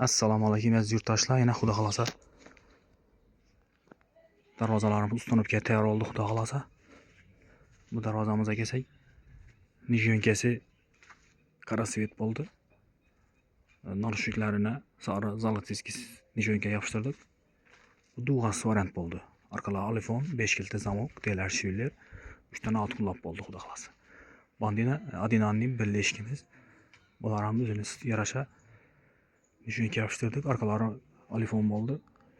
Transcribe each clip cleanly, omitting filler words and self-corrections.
Assalomu alaykum aziz yurtdoshlar. Yana xudo xolasa darvozalarimiz ustanibga tayyor oldi, xudo xolasa. Bu darvozamizga kelsak, nijyonkasi qora svet bo'ldi. Narushniklarini sari zolotskiy nijyonka yopishtirdik. Bu dug'as variant bo'ldi. Orqalar alifon, 5 kilta zamok, telar shivler, 3 dona alt quloq bo'ldi, xudo xolasa. Bandina adinanning birli eshigimiz. Bularimiz o'zini yarasha nijyonka yopishtirdik. Orqalari alifon bo'ldi.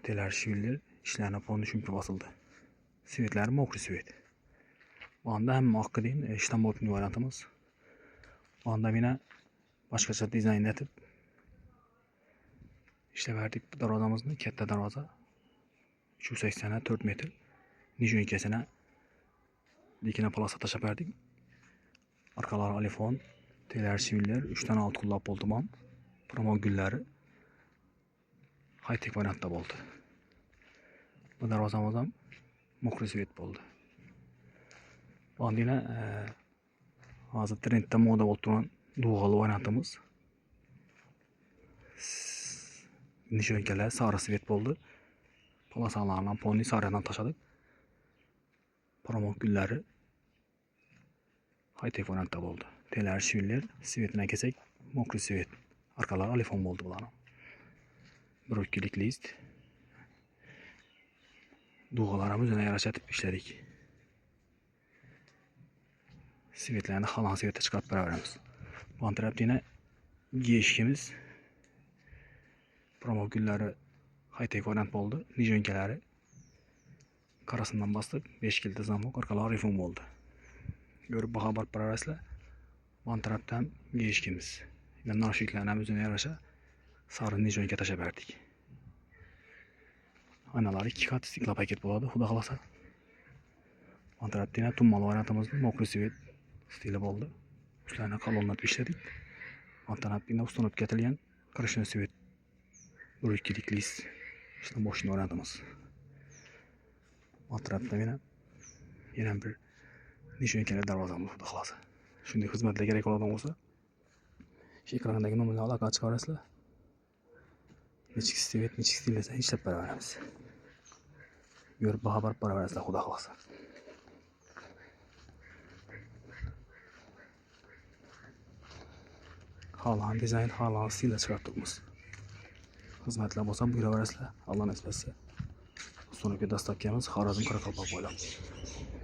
Telar shivler ishlarni ponni shumpi bosildi. Svetlari mokri svet. Bu anda hamma oq deyin, ishtamotni variantimiz. Bu anda mina boshqacha dizayn etib ishlaverdik darvozamizni. Katta darvoza 384 metr. Nijyonkasini dikina polosa tashlab berdik. Orqalari alifon, telar shivler, 3 dona alt quloq bo'ldi ham. Promo gullari high-tech variantda bo'ldi. Bu darvozamiz ham mokri svet bo'ldi. Bandina hozir trendda moda bo'lib turgan dug'al variantimiz. Nijyonkalar sari svet bo'ldi. Polosalarni ponni saridan tashladik. Promo gullari high-tech variantda bo'ldi. Telar shivler svetini kelsak, mokri svet. Orqalari alifon bo'ldi bularning. 1-2lik list. Dug'alarimiz yana yarashatib ishladik. Svetlarni xalon svetda chiqarib beraveramiz. Bu tarafda eshigimiz. Promo gullari high-tech variant bo'ldi. Nijyonkalari qarasidan bosdik. 5 kilta zamok, orqalari alifon bo'ldi. Ko'rib baho berib beraverasizlar. Bu tarafdan eshigimiz. Narushniklarni ham o'zini yarasha sari nijyonka tashlab berdik. Analari 2 kat stikla paket bo'ladi, xudo xolasa. Bu tarafda tummal variantimiz mokri svet stili bo'ldi. Ularni qalonlatib ishladik. Bu tarafda ustanib ketilgan krishna svet 1-2lik list ishlam boshini variantimiz. Bu tarafda yana bir nijyonkalar darvozamiz, xudo xolasa. Shunday xizmatlar kerak bo'ladigan bo'lsa, shu ekrandagi nomerlarga aloqa chiqarasizlar. Nechik svet, nechik stil desa ishlab beraveramiz. Ko'rib baho berib beraverasizlar, xudo xolasa. Xohlagan dizayn, xohlagan stilda chiqarib turibmiz. Xizmatlar bo'lsa buyuraverasizlar. Alloh nasib etsa. Sonraki dastavkamiz Xorazm Qoraqalpoq bo'ylab.